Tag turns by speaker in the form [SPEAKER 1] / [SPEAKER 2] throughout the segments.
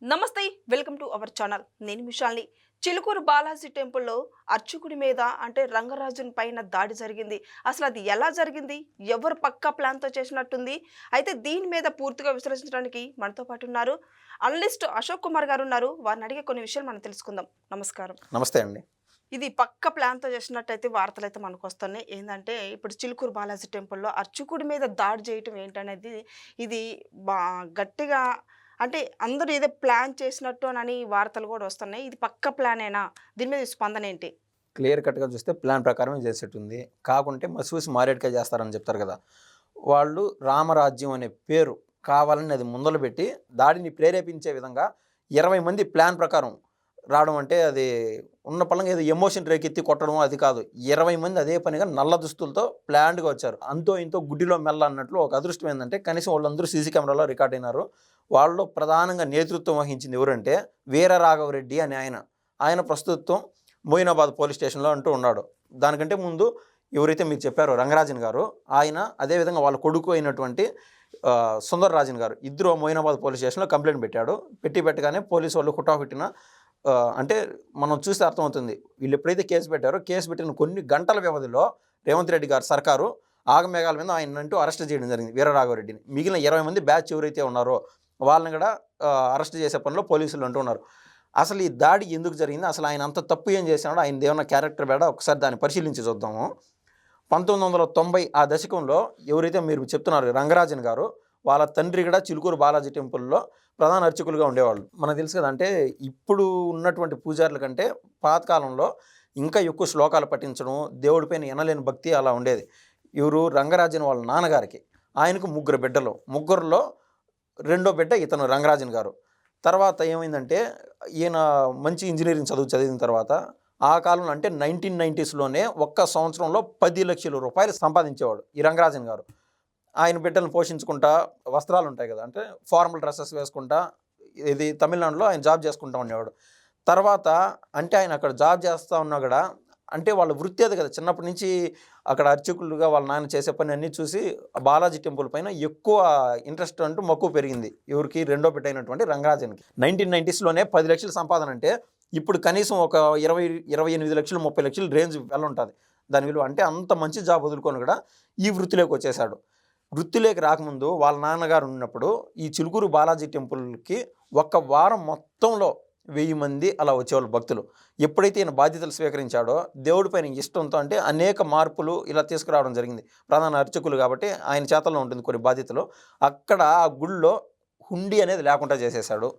[SPEAKER 1] నమస్తే, welcome to our channel. నేను విశాల్ని. చిలుకూరు బాలాజీ టెంపుల్లో అర్చకుడి మీద అంటే రంగరాజన్ పైన దాడి జరిగింది. అసలు అది ఎలా జరిగింది? ఎవరు పక్కా ప్లాన్‌తో చేసినట్టుంది? అయితే దీని మీద పూర్తిగా విశ్లేషించడానికి మనతో పాటు ఉన్నారు. అనలిస్ట్ అశోక్ కుమార్ గారు ఉన్నారు. వారిని అడిగే కొన్ని విషయాలు మనం తెలుసుకుందాం. నమస్కారం.
[SPEAKER 2] నమస్తే అండి.
[SPEAKER 1] ఇది పక్క ప్లాన్‌తో చేసినట్టయితే వార్తలైతే మనకొస్తున్నాయి. ఏందంటే ఇప్పుడు చిలుకూరు బాలాజీ టెంపుల్‌లో అర్చకుడి మీద దాడి చేయటం ఏంటనేది ఇది బా గట్టిగా అంటే అందరూ ఏదో ప్లాన్ చేసినట్టు అనని వార్తలు గూడా వస్తున్నాయి. ఇది పక్క ప్లానేనా? దీని మీద స్పందన ఏంటి?
[SPEAKER 2] క్లియర్ కట్‌గా చూస్తే ప్లాన్ ప్రకారమే చేసేట్టుంది. కాకుంటే మసూసి మారేడుకాయ చేస్తారని చెప్తారు కదా! వాళ్ళు రామరాజ్యం అనే పేరు కావాలని అది ముందల పెట్టి దాడిని ప్రేరేపించే విధంగా 20 మంది ప్లాన్ ప్రకారం రావడం అంటే అది ఉన్న పళంగా ఏదో ఎమోషన్ రేకెత్తి కొట్టడం అది కాదు. 20 మంది అదే పనిగా నల్ల దుస్తులతో ప్లాన్డ్‌గా వచ్చారు. అంతో ఇంతో గుడ్డిలో మెల్ల అన్నట్లు ఒక అదృష్టం ఏందంటే కనీసం వాళ్ళందరూ సీసీ కెమెరాలో రికార్డ్ అయినారు. వాళ్ళలో ప్రధానంగా నేతృత్వం వహించింది ఎవరంటే వీర రాఘవరెడ్డి అనే ఆయన. ఆయన ప్రస్తుతం మొయినాబాద్ పోలీస్ స్టేషన్‌లో అంటూ ఉన్నాడు. దానికంటే ముందు ఎవరైతే మీరు చెప్పారో రంగరాజన్ గారు, ఆయన అదేవిధంగా వాళ్ళ కొడుకు అయినటువంటి సుందర్‌రాజన్ గారు ఇద్దరు మొయినాబాద్ పోలీస్ స్టేషన్‌లో కంప్లెయింట్ పెట్టాడు. పెట్టగానే పోలీసు వాళ్ళు హుటాహుటిన అంటే మనం చూస్తే అర్థమవుతుంది. వీళ్ళు ఎప్పుడైతే కేసు పెట్టారో కేసు పెట్టిన కొన్ని గంటల వ్యవధిలో రేవంత్ రెడ్డి గారు సర్కారు ఆగమేఘాల మీద ఆయనంటూ అరెస్ట్ చేయడం జరిగింది వీరరాఘవరెడ్డిని. మిగిలిన 20 మంది బ్యాచ్ ఎవరైతే ఉన్నారో వాళ్ళని కూడా అరెస్ట్ చేసే పనిలో పోలీసులు అంటూ ఉన్నారు. అసలు ఈ దాడి ఎందుకు జరిగింది? అసలు ఆయన అంత తప్పు ఏం చేశాడో ఆయనదేమన్నా క్యారెక్టర్ బేడా ఒకసారి దాన్ని పరిశీలించి చూద్దాము. 1990 ఆ దశకంలో ఎవరైతే మీరు చెప్తున్నారు రంగరాజన్ గారు, వాళ్ళ తండ్రి కూడా చిలుకూరు బాలాజీ టెంపుల్‌లో ప్రధాన అర్చకులుగా ఉండేవాళ్ళు. మనకు తెలుసు కదా! అంటే ఇప్పుడు ఉన్నటువంటి పూజారుల కంటే పాతకాలంలో ఇంకా ఎక్కువ శ్లోకాలు పఠించడం, దేవుడి పైన ఎనలేని భక్తి అలా ఉండేది. ఎవరు రంగరాజన్ వాళ్ళ నాన్నగారికి. ఆయనకు ముగ్గురు బిడ్డలు. ముగ్గురిలో రెండో బిడ్డ ఇతను రంగరాజన్ గారు. తర్వాత ఏమైందంటే ఈయన మంచి ఇంజినీరింగ్ చదువు చదివిన తర్వాత ఆ కాలంలో అంటే 1990స్‌లోనే ఒక్క సంవత్సరంలో 10,00,000 రూపాయలు సంపాదించేవాడు ఈ రంగరాజన్ గారు. ఆయన బిడ్డలను పోషించుకుంటా వస్త్రాలు ఉంటాయి కదా! అంటే ఫార్మల్ డ్రెసెస్ వేసుకుంటా ఇది తమిళనాడులో ఆయన జాబ్ చేసుకుంటా ఉండేవాడు. తర్వాత అంటే ఆయన అక్కడ జాబ్ చేస్తా ఉన్నా కూడా అంటే వాళ్ళ వృత్తి అది కదా! చిన్నప్పటి నుంచి అక్కడ అర్చకులుగా వాళ్ళ నాన్న చేసే పని అన్నీ చూసి బాలాజీ టెంపుల్ పైన ఎక్కువ ఇంట్రెస్ట్ అంటూ మక్కువ పెరిగింది. ఎవరికి రెండో బిడ్డ అయినటువంటి రంగరాజన్‌కి. 1990స్‌లోనే 10,00,000 సంపాదన అంటే ఇప్పుడు కనీసం ఒక 20, 28,00,000, 30,00,000 రేంజ్ వెళ్ళుంటది. దాని విలువ. అంటే అంత మంచి జాబ్ వదులుకొని కూడా ఈ వృత్తిలోకి వచ్చేసాడు. వృత్తిలోకి రాకముందు వాళ్ళ నాన్నగారు ఉన్నప్పుడు ఈ చిలుకూరు బాలాజీ టెంపుల్‌కి ఒక్క వారం మొత్తంలో 1000 మంది అలా వచ్చేవాళ్ళు భక్తులు. ఎప్పుడైతే ఈయన బాధ్యతలు స్వీకరించాడో దేవుడి పైన ఇష్టంతో అంటే అనేక మార్పులు ఇలా తీసుకురావడం జరిగింది. ప్రధాన అర్చకులు కాబట్టి ఆయన చేతల్లో ఉంటుంది కొన్ని బాధ్యతలు. అక్కడ ఆ గుడిలో హుండీ అనేది లేకుండా చేసేసాడు.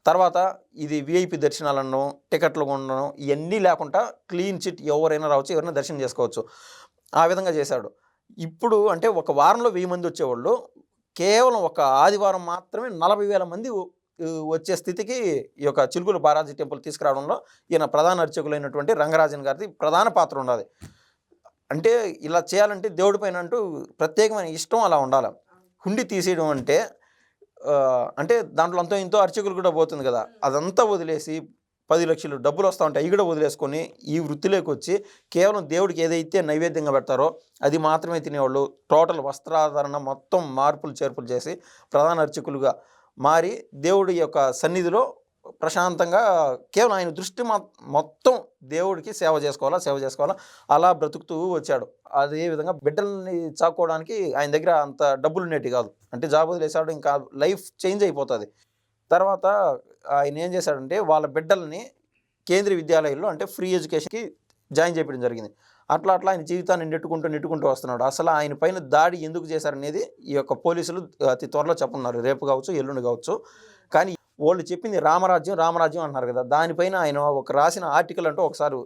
[SPEAKER 2] తర్వాత ఇది వీఐపీ దర్శనాలను, టికెట్లు కొనడం ఇయన్నీ లేకుండా క్లీన్ చిట్ ఎవరైనా రావచ్చు, ఎవరైనా దర్శనం చేసుకోవచ్చు. ఆ విధంగా చేశాడు. ఇప్పుడు అంటే ఒక వారంలో 1000 మంది వచ్చేవాళ్ళు. కేవలం ఒక ఆదివారం మాత్రమే 40,000 మంది వచ్చే స్థితికి ఈ యొక్క చిలుకూరు బాలాజీ టెంపుల్ తీసుకురావడంలో ఈయన ప్రధాన అర్చకులైనటువంటి రంగరాజన్ గారిది ప్రధాన పాత్ర ఉన్నది. అంటే ఇలా చేయాలంటే దేవుడి పైన అంటూ ప్రత్యేకమైన ఇష్టం అలా ఉండాలి. హుండీ తీసేయడం అంటే దాంట్లో అంతో ఇంతో అర్చకులు కూడా పోతుంది కదా! అదంతా వదిలేసి 10,00,000 డబ్బులు వస్తా ఉంటాయి. అవి కూడా వదిలేసుకొని ఈ వృత్తిలోకి వచ్చి కేవలం దేవుడికి ఏదైతే నైవేద్యంగా పెడతారో అది మాత్రమే తినేవాళ్ళు. టోటల్ వస్త్రాధరణ మొత్తం మార్పులు చేర్పులు చేసి ప్రధాన అర్చకులుగా మారి దేవుడి యొక్క సన్నిధిలో ప్రశాంతంగా కేవలం ఆయన దృష్టి మొత్తం దేవుడికి సేవ చేసుకోవాలా అలా బ్రతుకుతూ వచ్చాడు. అదేవిధంగా బిడ్డల్ని చాక్కోవడానికి ఆయన దగ్గర అంత డబ్బులు ఉండేటివి కాదు. అంటే జాబ్ వదిలేసాడు, ఇంకా లైఫ్ చేంజ్ అయిపోతుంది. తర్వాత ఆయన ఏం చేశాడంటే వాళ్ళ బిడ్డల్ని కేంద్రీయ విద్యాలయాల్లో అంటే ఫ్రీ ఎడ్యుకేషన్‌కి జాయిన్ చేపించడం జరిగింది. అట్లా ఆయన జీవితాన్ని నెట్టుకుంటూ వస్తున్నాడు. అసలు ఆయన పైన దాడి ఎందుకు చేశారనేది ఈ యొక్క పోలీసులు అతి త్వరలో చెప్పనున్నారు. రేపు కావచ్చు, ఎల్లుండి కావచ్చు. కానీ వాళ్ళు చెప్పింది రామరాజ్యం అంటున్నారు కదా! దానిపైన ఆయన ఒక రాసిన ఆర్టికల్ అంటూ ఒకసారి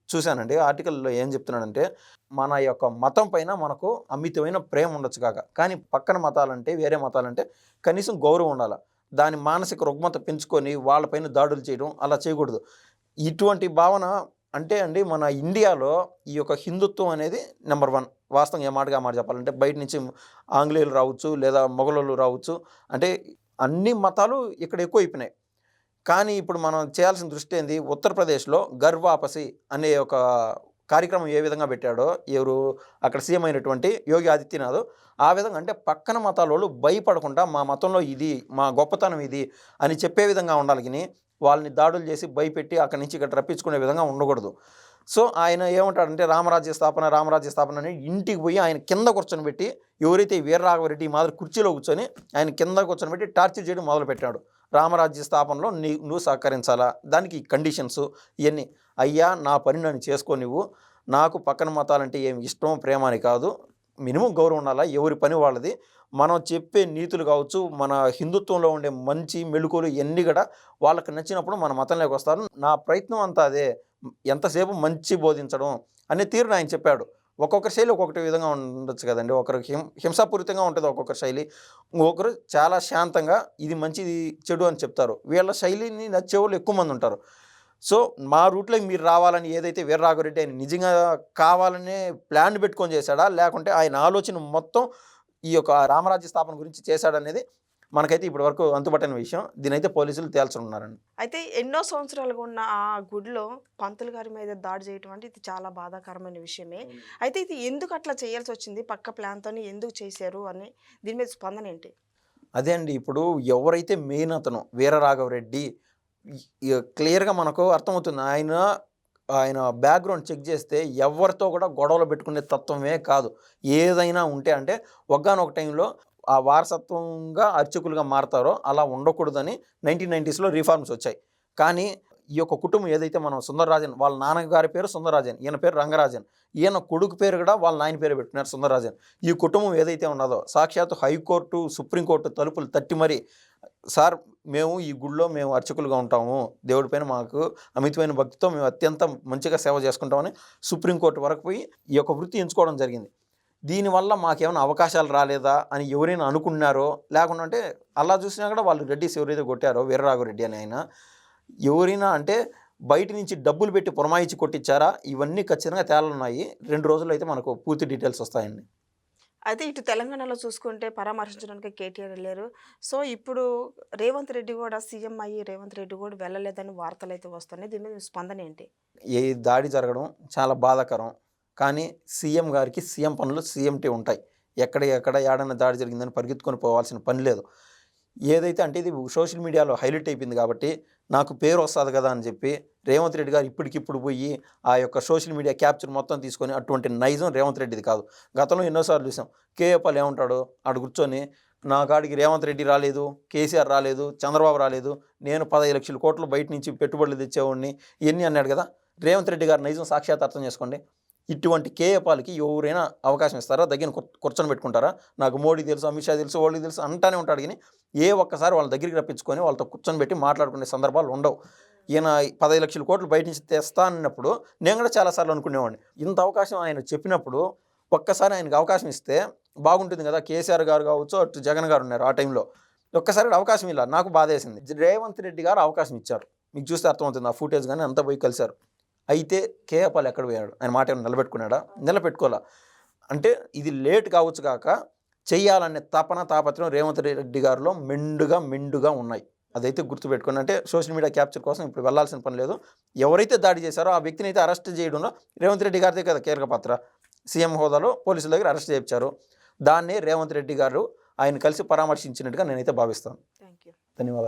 [SPEAKER 2] చూశానండి. ఆర్టికల్‌లో ఏం చెప్తున్నాడంటే, మన యొక్క మతం పైన మనకు అమితమైన ప్రేమ ఉండొచ్చు కానీ పక్కన మతాలంటే వేరే మతాలంటే కనీసం గౌరవం ఉండాల. దాని మానసిక రుగ్మత పెంచుకొని వాళ్ళపైన దాడులు చేయడం అలా చేయకూడదు. ఇటువంటి భావన అంటే అండి మన ఇండియాలో ఈ యొక్క హిందుత్వం అనేది నంబర్ 1. వాస్తవంగా ఏ మాటగా మాట చెప్పాలంటే బయట నుంచి ఆంగ్లేయులు రావచ్చు, లేదా మొఘలోళ్ళు రావచ్చు. అంటే అన్ని మతాలు ఇక్కడ ఎక్కువైపోయినాయి. కానీ ఇప్పుడు మనం చేయాల్సిన దృష్టి ఏంది? ఉత్తరప్రదేశ్‌లో గర్ వాపసి అనే ఒక కార్యక్రమం ఏ విధంగా పెట్టాడో ఎవరు అక్కడ సీఎం అయినటువంటి యోగి ఆదిత్యనాథ్ ఆ విధంగా అంటే పక్కన మతాల వాళ్ళు భయపడకుండా మా మతంలో ఇది మా గొప్పతనం ఇది అని చెప్పే విధంగా ఉండాలి కానీ వాళ్ళని దాడులు చేసి భయపెట్టి అక్కడి నుంచి ఇక్కడ రప్పించుకునే విధంగా ఉండకూడదు. సో ఆయన ఏమంటాడంటే రామరాజ్య స్థాపన అని ఇంటికి పోయి ఆయన కింద కూర్చొని పెట్టి ఎవరైతే వీరరాఘవరెడ్డి మాదిరి కుర్చీలో కూర్చొని ఆయన కింద కూర్చొని పెట్టి టార్చర్ చేయడం మొదలుపెట్టాడు. రామరాజ్య స్థాపనలో నువ్వు సహకరించాలా, దానికి కండిషన్స్ ఇవన్నీ. అయ్యా నా పని నన్ను చేసుకో, నువ్వు నాకు పక్కన మతాలంటే ఏమి ఇష్టం ప్రేమ అని కాదు, మినిమం గౌరవం ఉండాలా, ఎవరి పని వాళ్ళది. మనం చెప్పే నీతులు కావచ్చు, మన హిందుత్వంలో ఉండే మంచి మెళుకువలు ఇవన్నీ కూడా వాళ్ళకి నచ్చినప్పుడు మన మతంలోకి వస్తారు. నా ప్రయత్నం అంతా అదే, ఎంతసేపు మంచి బోధించడం అనే తీరుని ఆయన చెప్పాడు. ఒక్కొక్కరి శైలి ఒక్కొక్కటి విధంగా ఉండొచ్చు కదండి. ఒకరికి హింసాపూరితంగా ఉంటుంది ఒక్కొక్కరి శైలి, ఇంకొకరు చాలా శాంతంగా ఇది మంచిది చెడు అని చెప్తారు. వీళ్ళ శైలిని నచ్చే వాళ్ళు ఎక్కువ మంది ఉంటారు. సో మా రూట్లోకి మీరు రావాలని ఏదైతే వీరరాఘవరెడ్డి ఆయన నిజంగా కావాలనే ప్లాన్ పెట్టుకొని చేశాడా, లేకుంటే ఆయన ఆలోచన మొత్తం ఈ యొక్క రామరాజ్య స్థాపన గురించి చేశాడనేది మనకైతే ఇప్పటి వరకు అంతుపట్టని విషయం. దీనైతే పోలీసులు తేల్చనున్నారండి.
[SPEAKER 1] అయితే ఎన్నో సంవత్సరాలుగా ఉన్న ఆ గుడిలో పంతులు గారి మీద దాడి చేయటం అంటే ఇది చాలా బాధాకరమైన విషయమే. అయితే ఇది ఎందుకు అట్లా చేయాల్సి వచ్చింది, పక్క ప్లాన్తో ఎందుకు చేశారు అని దీని మీద స్పందన ఏంటి?
[SPEAKER 2] అదే అండి, ఇప్పుడు ఎవరైతే మెయిన్ అతను వీరరాఘవరెడ్డి క్లియర్గా మనకు అర్థమవుతుంది. ఆయన బ్యాక్గ్రౌండ్ చెక్ చేస్తే ఎవరితో కూడా గొడవలు పెట్టుకునే తత్వమే కాదు. ఏదైనా ఉంటే అంటే ఒకానొక టైంలో ఆ వారసత్వంగా అర్చకులుగా మారతారో అలా ఉండకూడదని 1990s రిఫార్మ్స్ వచ్చాయి. కానీ ఈ యొక్క కుటుంబం ఏదైతే మనం సుందరరాజన్, వాళ్ళ నాన్నగారి పేరు సుందరరాజన్, ఈయన పేరు రంగరాజన్, ఈయన కొడుకు పేరు కూడా వాళ్ళ నాయన పేరు పెట్టుకున్నారు సుందరరాజన్. ఈ కుటుంబం ఏదైతే ఉన్నదో సాక్షాత్తు హైకోర్టు సుప్రీంకోర్టు తలుపులు తట్టి మరి సార్ మేము ఈ గుళ్ళో మేము అర్చకులుగా ఉంటాము, దేవుడి పైన మాకు అమితమైన భక్తితో మేము అత్యంత మంచిగా సేవ చేసుకుంటామని సుప్రీంకోర్టు వరకు పోయి ఈ యొక్క వృత్తి ఎంచుకోవడం జరిగింది. దీనివల్ల మాకేమైనా అవకాశాలు రాలేదా అని ఎవరైనా అనుకున్నారో, లేకుండా అంటే అలా చూసినా కూడా వాళ్ళు రెడ్డిస్ ఎవరైతే కొట్టారో వీరరాఘవరెడ్డి అని ఆయన ఎవరైనా అంటే బయట నుంచి డబ్బులు పెట్టి పురమాయించి కొట్టించారా, ఇవన్నీ ఖచ్చితంగా తేలనున్నాయి. 2 రోజుల్లో అయితే మనకు పూర్తి డీటెయిల్స్ వస్తాయండి.
[SPEAKER 1] అయితే ఇటు తెలంగాణలో చూసుకుంటే పరామర్శించడానికి కేటీఆర్ వెళ్ళారు. సో ఇప్పుడు రేవంత్ రెడ్డి కూడా సీఎం అయ్యి రేవంత్ రెడ్డి కూడా వెళ్ళలేదని వార్తలు అయితే వస్తున్నాయి. దీని మీద మీ స్పందన ఏంటి?
[SPEAKER 2] ఈ దాడి జరగడం చాలా బాధాకరం. కానీ సీఎం గారికి సీఎం పనులు సీఎంటీ ఉంటాయి. ఎక్కడ ఏడన్నా దాడి జరిగిందని పరిగెత్తుకొని పోవాల్సిన పని లేదు. ఏదైతే అంటే ఇది సోషల్ మీడియాలో హైలైట్ అయిపోయింది కాబట్టి నాకు పేరు వస్తుంది కదా అని చెప్పి రేవంత్ రెడ్డి గారు ఇప్పటికిప్పుడు పోయి ఆ యొక్క సోషల్ మీడియా క్యాప్చర్ మొత్తం తీసుకొని అటువంటి నైజం రేవంత్ రెడ్డిది కాదు. గతంలో ఎన్నోసార్లు చూసాం. కేఏపాల్ ఏమంటాడు, ఆడు కూర్చొని నా కాడికి రేవంత్ రెడ్డి రాలేదు, కేసీఆర్ రాలేదు, చంద్రబాబు రాలేదు, నేను 15 లక్షల కోట్లు బయట నుంచి పెట్టుబడులు తెచ్చేవాడిని, ఇవన్నీ అన్నాడు కదా. రేవంత్ రెడ్డి గారు నైజం సాక్షాత్ అర్థం చేసుకోండి. ఇటువంటి కేఏపాల్కి ఎవరైనా అవకాశం ఇస్తారా, దగ్గర కూర్చొని పెట్టుకుంటారా? నాకు మోడీ తెలుసు, అమిత్ షా తెలుసు, వాళ్ళు తెలుసు అంటానే ఉంటాడు. కానీ ఒక్కసారి వాళ్ళ దగ్గరికి రప్పించుకొని వాళ్ళతో కూర్చొని పెట్టి మాట్లాడుకునే సందర్భాలు ఉండవు. ఈయన 15 లక్షల కోట్లు బయట నుంచి తెస్తా అన్నప్పుడు నేను కూడా చాలాసార్లు అనుకునేవాడిని, ఇంత అవకాశం ఆయన చెప్పినప్పుడు ఒక్కసారి ఆయనకు అవకాశం ఇస్తే బాగుంటుంది కదా. కేసీఆర్ గారు కావచ్చు, అటు జగన్ గారు ఉన్నారు ఆ టైంలో, ఒక్కసారి అవకాశం ఇలా నాకు బాధ వేసింది. రేవంత్ రెడ్డి గారు అవకాశం ఇచ్చారు, మీకు చూస్తే అర్థమవుతుంది. ఆ ఫుటేజ్ కానీ అంతా పోయి కలిశారు. అయితే కేఏపాల్ ఎక్కడ పోయాడు? ఆయన మాట ఏమైనా నిలబెట్టుకున్నాడా? నిలబెట్టుకోవాలా. అంటే ఇది లేట్ కావచ్చు కాక చెయ్యాలనే తాపత్రయం రేవంత్ రెడ్డి గారిలో మెండుగా ఉన్నాయి. అదైతే గుర్తుపెట్టుకోండి. అంటే సోషల్ మీడియా క్యాప్చర్ కోసం ఇప్పుడు వెళ్ళాల్సిన పని లేదు. ఎవరైతే దాడి చేశారో ఆ వ్యక్తిని అయితే అరెస్ట్ చేయడంలో రేవంత్ రెడ్డి గారిదే కదా కీలక పాత్ర. సీఎం హోదాలో పోలీసుల దగ్గర అరెస్ట్ చేయించారు. దాన్నే రేవంత్ రెడ్డి గారు ఆయన కలిసి పరామర్శించినట్టుగా నేనైతే భావిస్తాను.
[SPEAKER 1] Thank you.
[SPEAKER 2] ధన్యవాదాలు.